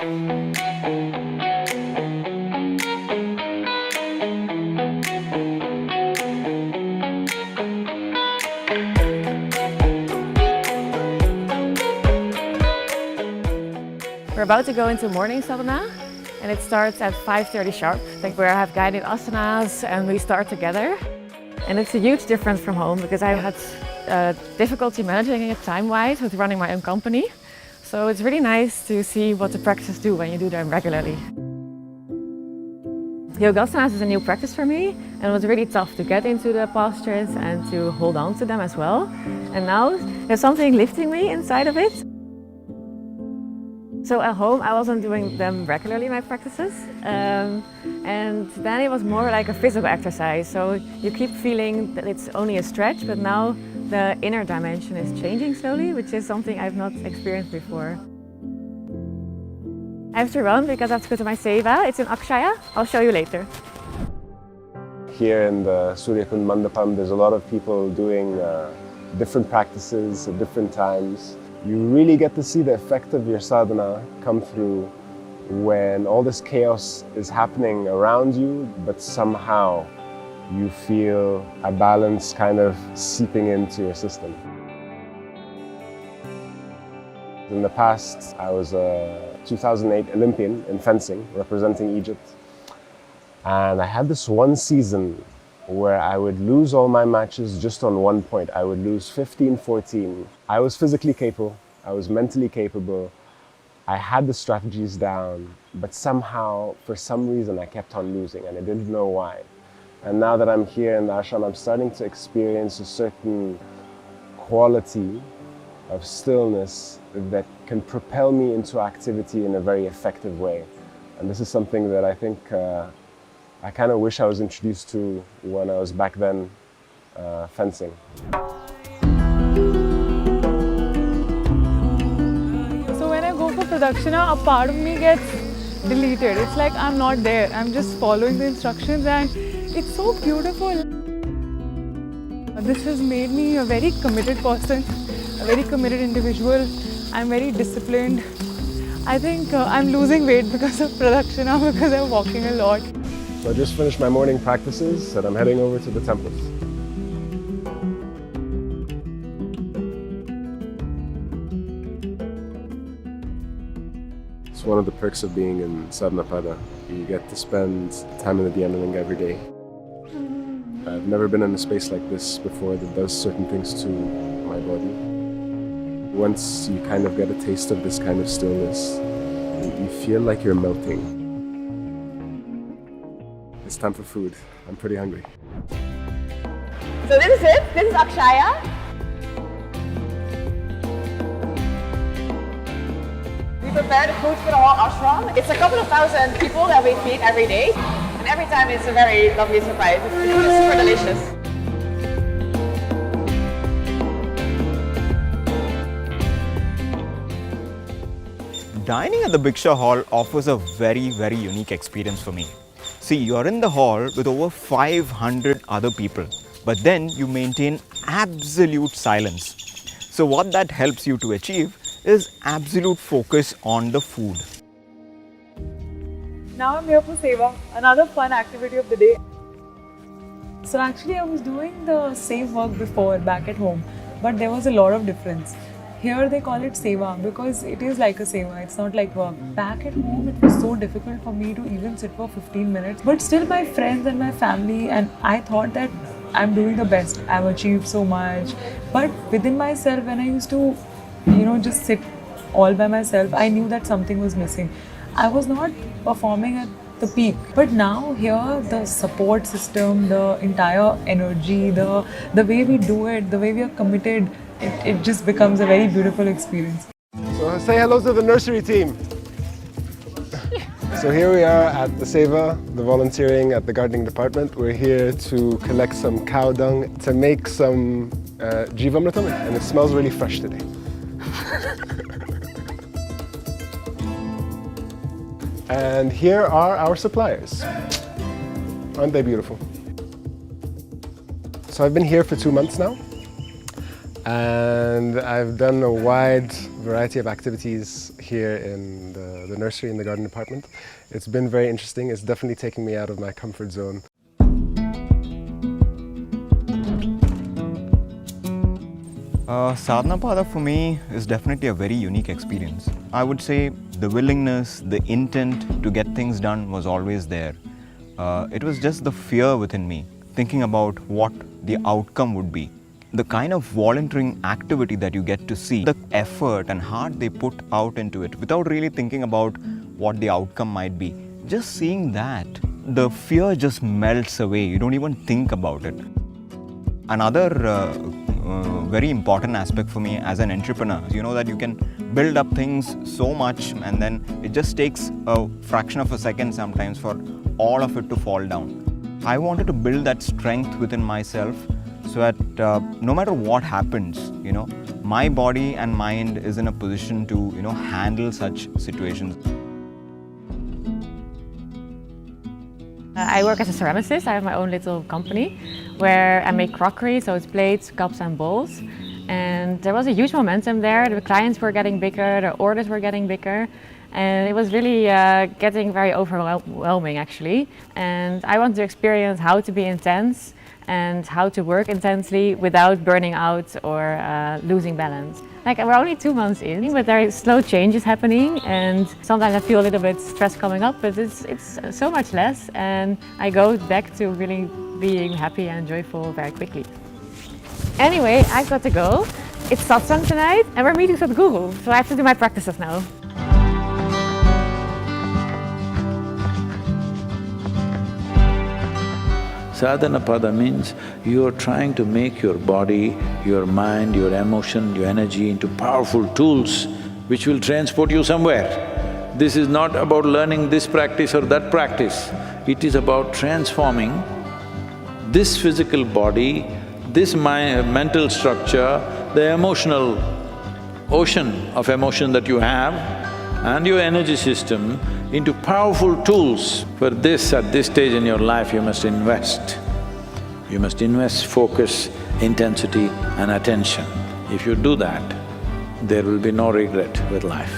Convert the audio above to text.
We're about to go into morning sadhana, and it starts at 5:30 sharp, like where I have guided asanas and we start together. And it's a huge difference from home because I had difficulty managing it time-wise with running my own company. So it's really nice to see what the practices do when you do them regularly. Yogasanas is a new practice for me, and it was really tough to get into the postures and to hold on to them as well. And now there's something lifting me inside of it. So at home I wasn't doing them regularly, my practices, and then it was more like a physical exercise. So you keep feeling that it's only a stretch, but now the inner dimension is changing slowly, which is something I've not experienced before. I have to run because I have to go to my seva. It's in Akshaya. I'll show you later. Here in the Suryakund Mandapam, there's a lot of people doing different practices at different times. You really get to see the effect of your sadhana come through when all this chaos is happening around you, but somehow you feel a balance kind of seeping into your system. In the past, I was a 2008 Olympian in fencing, representing Egypt. And I had this one season where I would lose all my matches just on one point. I would lose 15-14. I was physically capable, I was mentally capable, I had the strategies down, but somehow, for some reason, I kept on losing and I didn't know why. And now that I'm here in the ashram, I'm starting to experience a certain quality of stillness that can propel me into activity in a very effective way. And this is something that I think I kind of wish I was introduced to when I was back then fencing. So when I go for pradakshina, a part of me gets deleted. It's like I'm not there. I'm just following the instructions and it's so beautiful. This has made me a very committed person, a very committed individual. I'm very disciplined. I think I'm losing weight because of pradakshina, because I'm walking a lot. So I just finished my morning practices and I'm heading over to the temples. It's one of the perks of being in Sadhanapada. You get to spend time in the dhyaning every day. I've never been in a space like this before that does certain things to my body. Once you kind of get a taste of this kind of stillness, you feel like you're melting. It's time for food. I'm pretty hungry. So this is it. This is Akshaya. We prepare the food for the whole ashram. It's a couple of thousand people that we feed every day. And every time it's a very lovely surprise. The food is super delicious. Dining at the Bhiksha Hall offers a very, very unique experience for me. See, you're in the hall with over 500 other people, but then you maintain absolute silence. So what that helps you to achieve is absolute focus on the food. Now I'm here for seva, another fun activity of the day. So actually I was doing the same work before back at home, but there was a lot of difference. Here they call it seva because it is like a seva, it's not like work. Back at home it was so difficult for me to even sit for 15 minutes. But still my friends and my family, and I thought that I'm doing the best. I've achieved so much. But within myself, when I used to, just sit all by myself, I knew that something was missing. I was not performing at the peak. But now here the support system, the entire energy, the way we do it, the way we are committed, it just becomes a very beautiful experience. So say hello to the nursery team. So here we are at the Seva, the volunteering at the gardening department. We're here to collect some cow dung to make some Jivamritam, and it smells really fresh today. And here are our suppliers. Aren't they beautiful? So I've been here for 2 months now. And I've done a wide variety of activities here in the nursery in the garden department. It's been very interesting. It's definitely taken me out of my comfort zone. Sadhanapada for me is definitely a very unique experience. I would say the willingness, the intent to get things done was always there. It was just the fear within me, thinking about what the outcome would be. The kind of volunteering activity that you get to see, the effort and heart they put out into it without really thinking about what the outcome might be. Just seeing that, the fear just melts away. You don't even think about it. Another very important aspect for me as an entrepreneur, you know that you can build up things so much and then it just takes a fraction of a second sometimes for all of it to fall down. I wanted to build that strength within myself so that no matter what happens, my body and mind is in a position to, handle such situations. I work as a ceramicist. I have my own little company where I make crockery, so it's plates, cups and bowls. And there was a huge momentum there. The clients were getting bigger, the orders were getting bigger. And it was really getting very overwhelming actually. And I wanted to experience how to be intense and how to work intensely without burning out or losing balance. Like, we're only 2 months in, but there are slow changes happening, and sometimes I feel a little bit stress coming up, but it's so much less, and I go back to really being happy and joyful very quickly. Anyway, I've got to go. It's satsang tonight, and we're meeting Sadhguru, so I have to do my practices now. Sadhanapada means you are trying to make your body, your mind, your emotion, your energy into powerful tools which will transport you somewhere. This is not about learning this practice or that practice. It is about transforming this physical body, this mental structure, the emotional ocean of emotion that you have and your energy system into powerful tools. For this, at this stage in your life, you must invest. You must invest focus, intensity and attention. If you do that, there will be no regret with life.